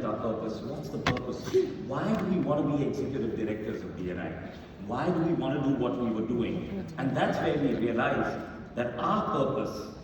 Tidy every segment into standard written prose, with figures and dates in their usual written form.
our purpose. What's the purpose? Why do we want to be executive directors of BNI? Why do we want to do what we were doing? And that's where we realized that our purpose,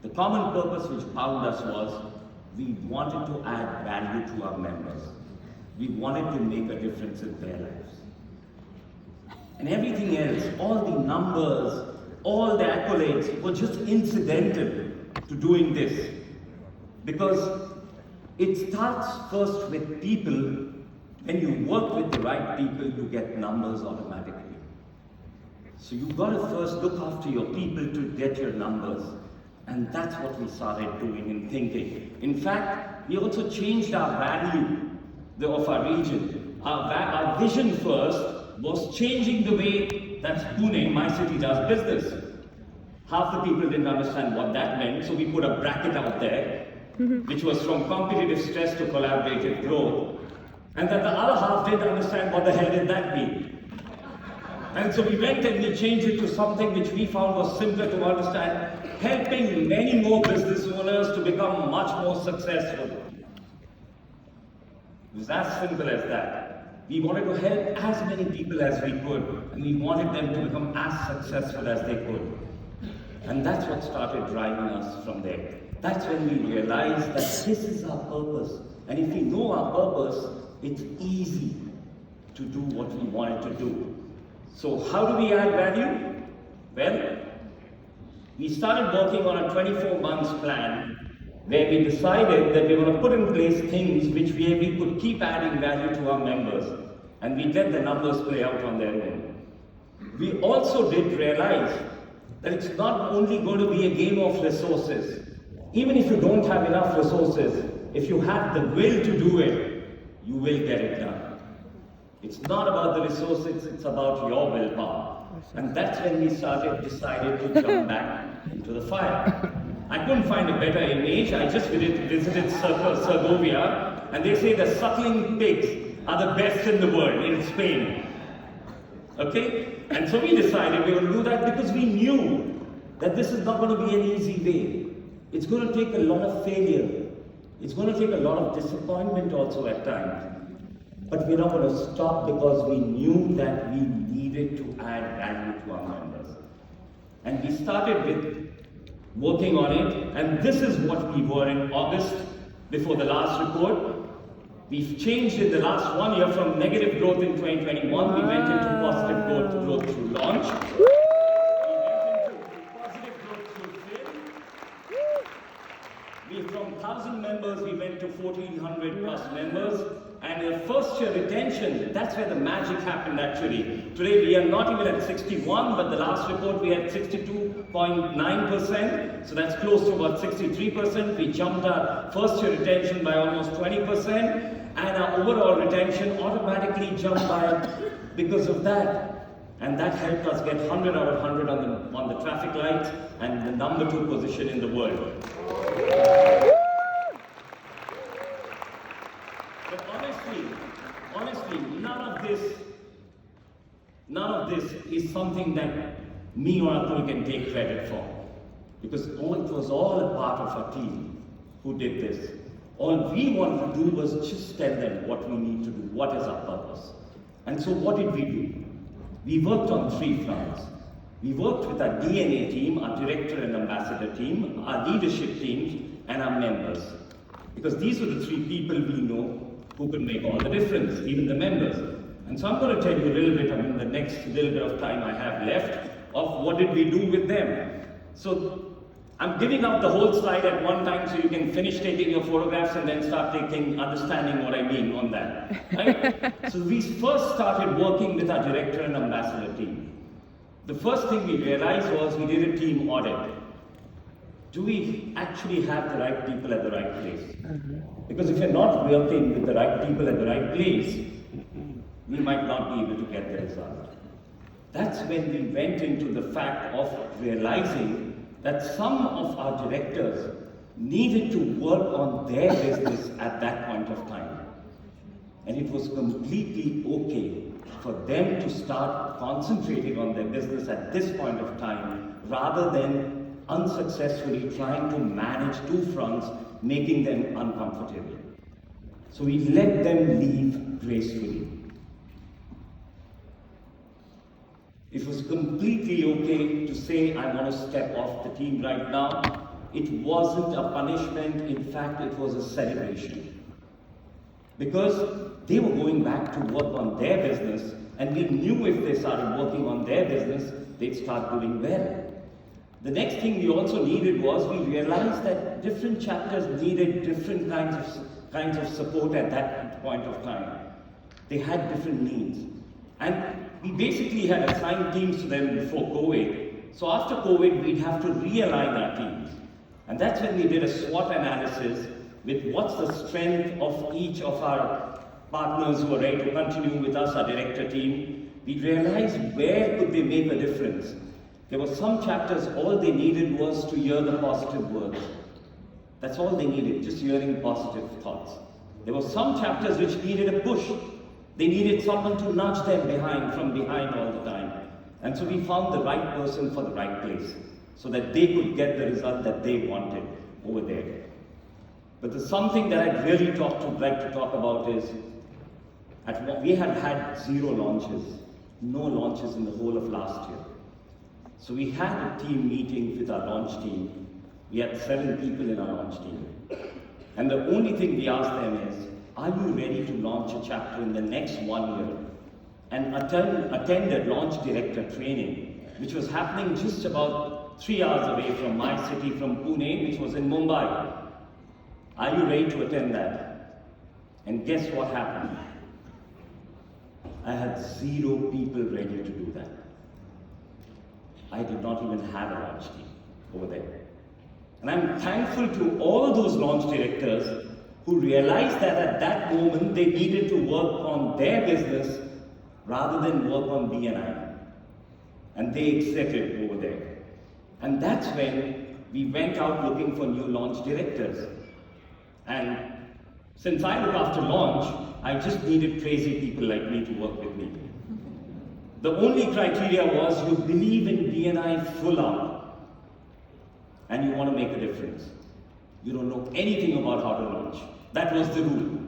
the common purpose which bound us was, we wanted to add value to our members. We wanted to make a difference in their lives. And everything else, all the numbers, all the accolades were just incidental to doing this. Because it starts first with people. When you work with the right people, you get numbers automatically. So you've got to first look after your people to get your numbers. And that's what we started doing and thinking. In fact, we also changed our value of our region. Our vision first was changing the way that Pune, my city, does business. Half the people didn't understand what that meant, so we put a bracket out there, which was from competitive stress to collaborative growth. And then the other half didn't understand what the hell did that mean. And so we went and we changed it to something which we found was simpler to understand, helping many more business owners to become much more successful. It was as simple as that. We wanted to help as many people as we could, and we wanted them to become as successful as they could. And that's what started driving us from there. That's when we realized that this is our purpose. And if we know our purpose, it's easy to do what we wanted to do. So how do we add value? Well, we started working on a 24 months plan where we decided that we were going to put in place things which we could keep adding value to our members, and we let the numbers play out on their own. We also did realize that it's not only going to be a game of resources. Even if you don't have enough resources, if you have the will to do it, you will get it done. It's not about the resources, it's about your willpower. And that's when we decided to jump back into the fire. I couldn't find a better image. I just visited Segovia, and they say the suckling pigs are the best in the world in Spain. Okay? And so we decided we were going to do that because we knew that this is not going to be an easy way. It's going to take a lot of failure. It's going to take a lot of disappointment also at times. But we're not going to stop because we knew that we needed to add value to our members. And we started with working on it, and this is what we were in August before the last report. We've changed in the last 1 year from negative growth in 2021, we went into positive growth through launch. We went into positive growth through fill. From 1,000 members, we went to 1,400 plus members. And the first year retention, that's where the magic happened actually. Today we are not even at 61, but the last report we had 62.9%. So that's close to about 63%. We jumped our first year retention by almost 20%. And our overall retention automatically jumped by because of that. And that helped us get 100 out of 100 on the traffic lights and the number 2 position in the world. But honestly, none of this is something that me or Atul can take credit for. Because it was all a part of our team who did this. All we wanted to do was just tell them what we need to do, what is our purpose. And so what did we do? We worked on 3 fronts. We worked with our DNA team, our director and ambassador team, our leadership teams, and our members. Because these were the 3 people we know who could make all the difference, even the members. And so I'm going to tell you a little bit, the next little bit of time I have left, of what did we do with them. So I'm giving out the whole slide at one time so you can finish taking your photographs and then start understanding what I mean on that. Right? So we first started working with our director and ambassador team. The first thing we realized was we did a team audit. Do we actually have the right people at the right place? Because if you're not working with the right people at the right place, we might not be able to get the result. That's when we went into the fact of realizing that some of our directors needed to work on their business at that point of time. And it was completely okay for them to start concentrating on their business at this point of time, rather than unsuccessfully trying to manage 2 fronts, making them uncomfortable. So we let them leave gracefully. It was completely okay to say, I want to step off the team right now. It wasn't a punishment, in fact, it was a celebration. Because they were going back to work on their business, and we knew if they started working on their business, they'd start doing well. The next thing we also needed was, we realized that different chapters needed different kinds of support at that point of time. They had different needs. And we basically had assigned teams to them before COVID. So after COVID, we'd have to realign our teams. And that's when we did a SWOT analysis with what's the strength of each of our partners who are ready to continue with us, our director team. We realized where could they make a difference. There were some chapters, all they needed was to hear the positive words. That's all they needed, just hearing positive thoughts. There were some chapters which needed a push. They needed someone to nudge them from behind all the time. And so we found the right person for the right place, so that they could get the result that they wanted over there. But there's something that I'd really like to talk about is, we had 0 launches, no launches in the whole of last year. So we had a team meeting with our launch team. We had 7 people in our launch team. And the only thing we asked them is, are you ready to launch a chapter in the next 1 year? And attend a launch director training, which was happening just about 3 hours away from my city, from Pune, which was in Mumbai. Are you ready to attend that? And guess what happened? I had 0 people ready to do that. I did not even have a launch team over there. And I'm thankful to all those launch directors who realized that at that moment they needed to work on their business rather than work on BNI. And they exited over there. And that's when we went out looking for new launch directors. And since I look after launch, I just needed crazy people like me to work with me. The only criteria was you believe in BNI full out and you want to make a difference. You don't know anything about how to launch. That was the rule.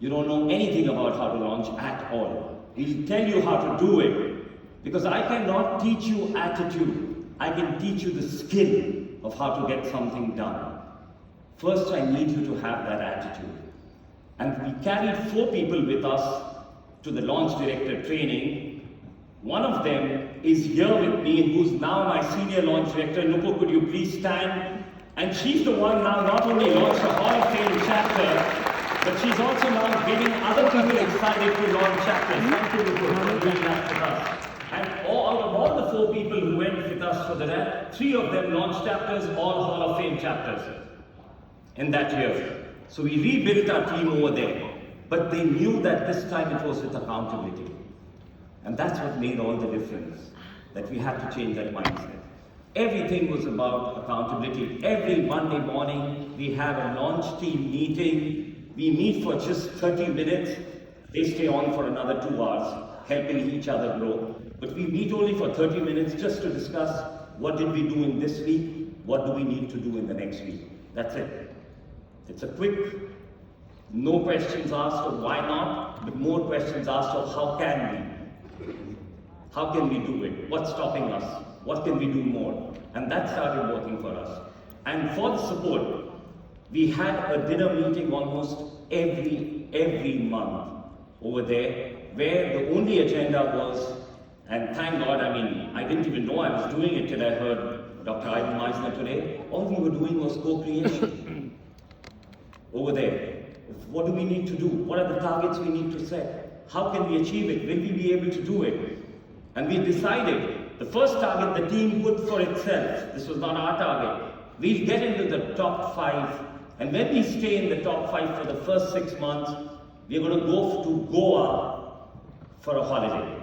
You don't know anything about how to launch at all. We'll tell you how to do it, because I cannot teach you attitude. I can teach you the skill of how to get something done. First, I need you to have that attitude. And we carried 4 people with us to the launch director training. One of them is here with me, who's now my senior launch director. Nupo, could you please stand? And she's the one now not only launched a Hall of Fame chapter, but she's also now getting other people excited to launch chapters. Thank you, Nupo, for doing that with us. And out of all the 4 people who went with us for that, 3 of them launched chapters, all Hall of Fame chapters in that year. So we rebuilt our team over there. But they knew that this time it was with accountability. And that's what made all the difference, that we had to change that mindset. Everything was about accountability. Every Monday morning, we have a launch team meeting. We meet for just 30 minutes. They stay on for another 2 hours, helping each other grow. But we meet only for 30 minutes just to discuss what did we do in this week, what do we need to do in the next week. That's it. It's a quick, no questions asked of why not, but more questions asked of how can we? How can we do it? What's stopping us? What can we do more? And that started working for us. And for the support, we had a dinner meeting almost every month over there, where the only agenda was, and thank God, I didn't even know I was doing it till I heard Dr. Ivan Meisner today. All we were doing was co-creation over there. What do we need to do? What are the targets we need to set? How can we achieve it? Will we be able to do it? And we decided, the first target the team put for itself, this was not our target, we'll get into the top 5, and when we stay in the top 5 for the first 6 months, we're going to go to Goa for a holiday.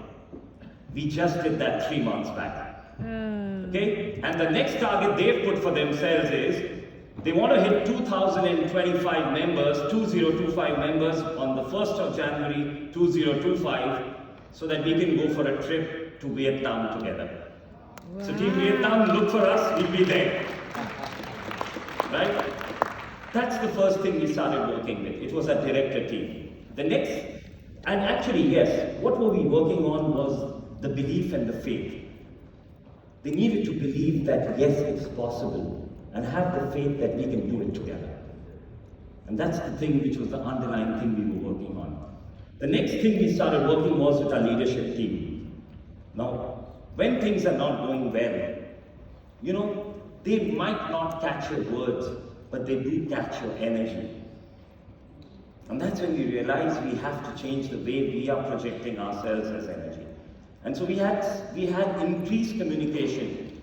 We just did that 3 months back. Okay? And the next target they've put for themselves is, they want to hit 2,025 members, 2025 members on the 1st of January 2025, so that we can go for a trip to Vietnam together. Wow. So Team Vietnam, look for us, we'll be there. Right? That's the first thing we started working with. It was a director team. The next, and actually, yes, what were we working on was the belief and the faith. They needed to believe that, yes, it's possible, and have the faith that we can do it together. And that's the thing which was the underlying thing we were working on. The next thing we started working was with our leadership team. Now, when things are not going well, you know, they might not catch your words, but they do catch your energy. And that's when we realized we have to change the way we are projecting ourselves as energy. And so we had increased communication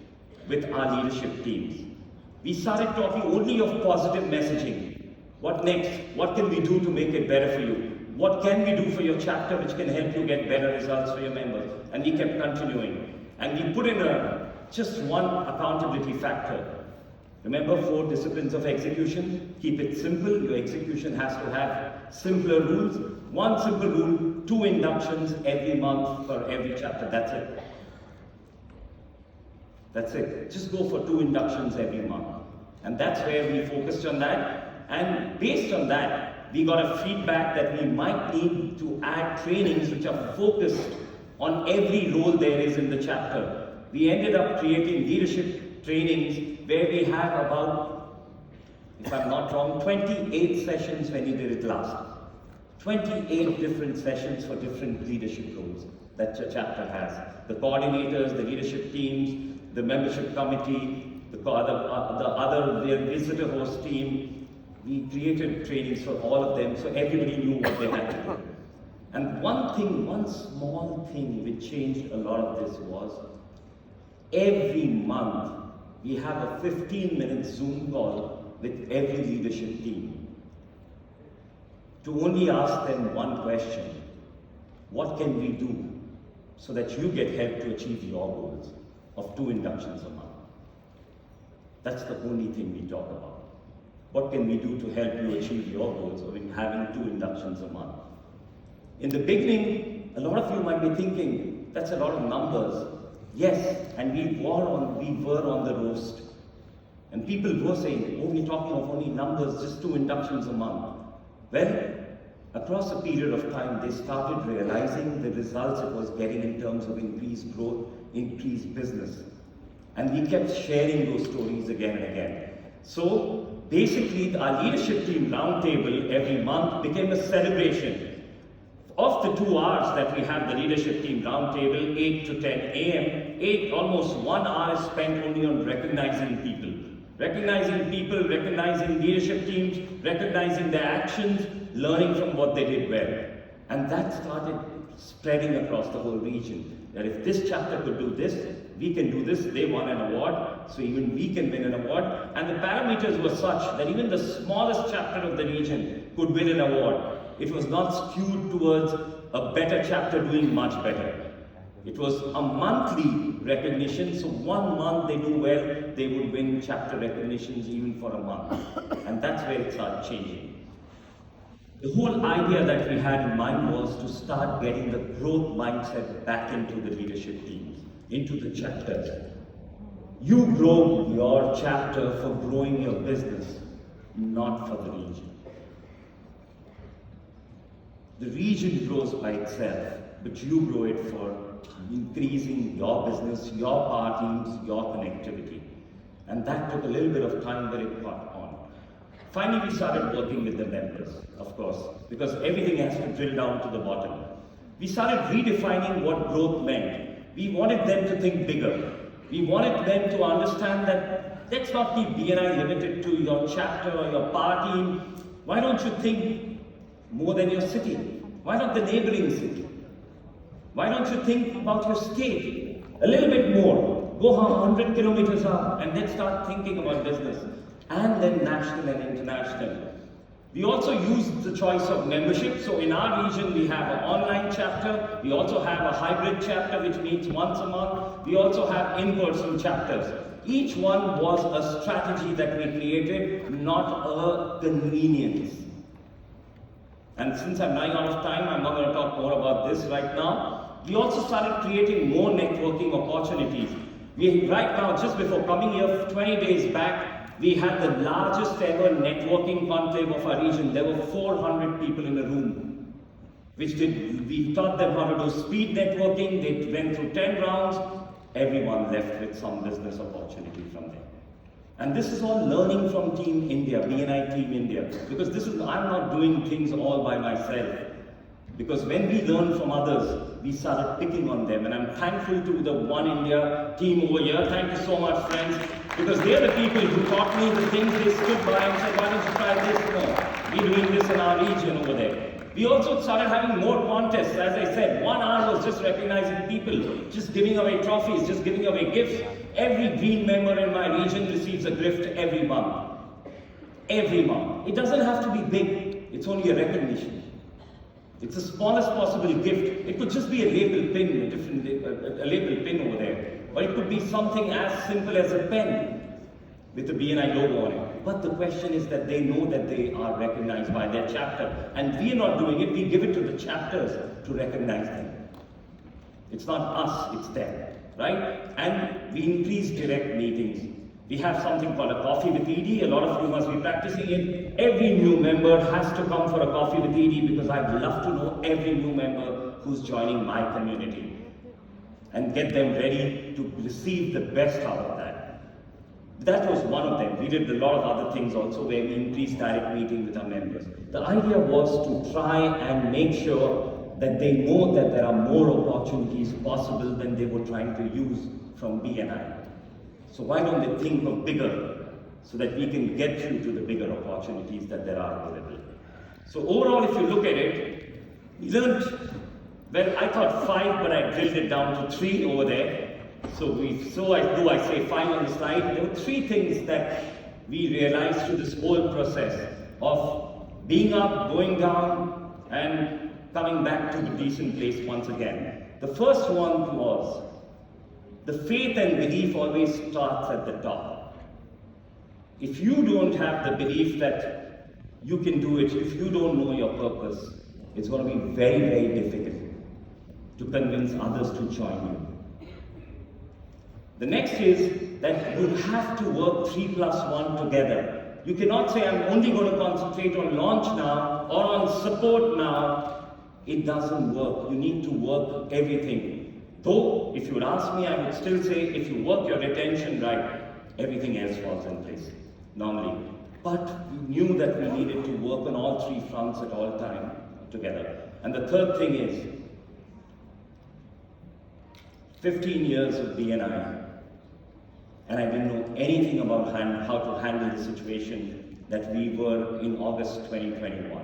with our leadership teams. We started talking only of positive messaging. What next? What can we do to make it better for you? What can we do for your chapter which can help you get better results for your members? And we kept continuing. And we put in just one accountability factor. Remember 4 disciplines of execution? Keep it simple. Your execution has to have simpler rules. One simple rule, 2 inductions every month for every chapter. That's it. That's it. Just go for 2 inductions every month. And that's where we focused on that. And based on that, we got a feedback that we might need to add trainings which are focused on every role there is in the chapter. We ended up creating leadership trainings where we have about, if I'm not wrong, 28 sessions when we did it last. 28 different sessions for different leadership roles that the chapter has. The coordinators, the leadership teams, the membership committee, the other visitor host team. We created trainings for all of them so everybody knew what they had to do. And one small thing which changed a lot of this was every month we have a 15-minute Zoom call with every leadership team to only ask them one question. What can we do so that you get help to achieve your goals of 2 inductions a month? That's the only thing we talk about. What can we do to help you achieve your goals of having 2 inductions a month? In the beginning, a lot of you might be thinking, that's a lot of numbers. Yes, and we were on the roast. And people were saying, oh, we're talking of only numbers, just 2 inductions a month. Well, across a period of time, they started realizing the results it was getting in terms of increased growth, increased business. And we kept sharing those stories again and again. So, basically, our leadership team roundtable every month became a celebration. Of the 2 hours that we have the leadership team roundtable, 8 to 10 a.m., almost 1 hour is spent only on recognizing people. Recognizing people, recognizing leadership teams, recognizing their actions, learning from what they did well. And that started spreading across the whole region. That if this chapter could do this, we can do this. They won an award, so even we can win an award. And the parameters were such that even the smallest chapter of the region could win an award. It was not skewed towards a better chapter doing much better. It was a monthly recognition, so 1 month they do well, they would win chapter recognitions even for a month. And that's where it started changing. The whole idea that we had in mind was to start getting the growth mindset back into the leadership teams, into the chapters. You grow your chapter for growing your business, not for the region. The region grows by itself, but you grow it for increasing your business, your power teams, your connectivity. And that took a little bit of time, but it caught on. Finally, we started working with the members, of course, because everything has to drill down to the bottom. We started redefining what growth meant. We wanted them to think bigger. We wanted them to understand that let's not keep BNI limited to your chapter or your power team. Why don't you think more than your city? Why not the neighboring city? Why don't you think about your state a little bit more? Go 100 kilometers up and let's start thinking about business. And then national and international. We also use the choice of membership. So in our region, we have an online chapter. We also have a hybrid chapter which meets once a month. We also have in-person chapters. Each one was a strategy that we created, not a convenience. And since I'm running out of time, I'm not going to talk more about this right now. We also started creating more networking opportunities. Right now, just before coming here 20 days back, We had the largest ever networking conclave of our region. There were 400 people in a room, we taught them how to do speed networking. They went through 10 rounds. Everyone left with some business opportunity from there. And this is all learning from Team India, BNI Team India. Because I'm not doing things all by myself. Because when we learn from others, we started picking on them. And I'm thankful to the One India team over here. Thank you so much, friends. Because they're the people who taught me the things. They stood by and said, why don't you try this more? We're doing this in our region over there. We also started having more contests. As I said, 1 hour was just recognizing people, just giving away trophies, just giving away gifts. Every green member in my region receives a gift every month. Every month. It doesn't have to be big. It's only a recognition. It's the smallest possible gift. It could just be a label pin, a label pin over there. Or it could be something as simple as a pen with the BNI logo on it. But the question is that they know that they are recognized by their chapter. And we are not doing it, we give it to the chapters to recognize them. It's not us, it's them, right? And we increase direct meetings. We have something called a coffee with ED. A lot of you must be practicing it. Every new member has to come for a coffee with ED because I'd love to know every new member who's joining my community and get them ready to receive the best out of that. That was one of them. We did a lot of other things also where we increased direct meeting with our members. The idea was to try and make sure that they know that there are more opportunities possible than they were trying to use from BNI. So why don't they think of bigger so that we can get you to the bigger opportunities that there are available. So overall, if you look at it, we learned, well, I thought 5, but I drilled it down to 3 over there. I say 5 on the slide. There were 3 things that we realized through this whole process of being up, going down, and coming back to the decent place once again. The first one was, the faith and belief always starts at the top. If you don't have the belief that you can do it, if you don't know your purpose, it's going to be very, very difficult to convince others to join you. The next is that you have to work 3+1 together. You cannot say, I'm only going to concentrate on launch now or on support now. It doesn't work. You need to work everything. Though, if you would ask me, I would still say, if you work your retention right, everything else falls in place, normally. But we knew that we needed to work on all 3 fronts at all time together. And the third thing is, 15 years of BNI, and I didn't know anything about how to handle the situation that we were in August 2021.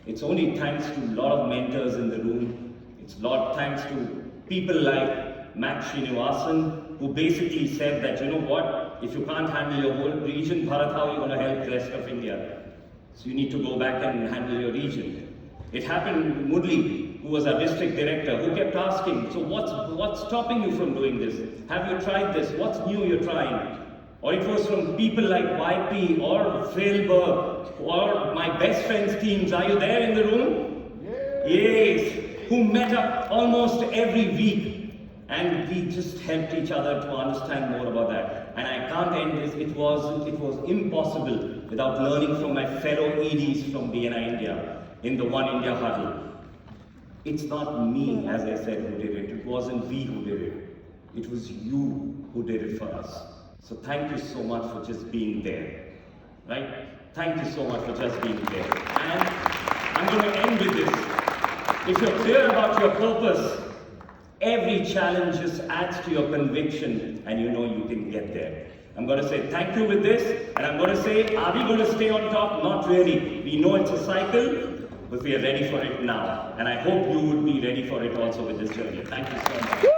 It's only thanks to a lot of mentors in the room. It's a lot thanks to people like Max Srinivasan, who basically said that, you know what, if you can't handle your whole region, Bharat, how are you going to help the rest of India? So you need to go back and handle your region. It happened with Murli, who was our district director, who kept asking, so what's stopping you from doing this? Have you tried this? What's new you're trying? Or it was from people like YP or Friuli or my best friends teams. Are you there in the room? Yes. Who met up almost every week. And we just helped each other to understand more about that. And I can't end this. It was impossible without learning from my fellow EDs from BNI India in the One India huddle. It's not me, as I said, who did it. It wasn't we who did it. It was you who did it for us. So thank you so much for just being there, right? Thank you so much for just being there. And I'm going to end with this. If you're clear about your purpose, every challenge just adds to your conviction and you know you can get there. I'm going to say thank you with this, and I'm going to say, are we going to stay on top? Not really. We know it's a cycle, but we are ready for it now. And I hope you would be ready for it also with this journey. Thank you so much.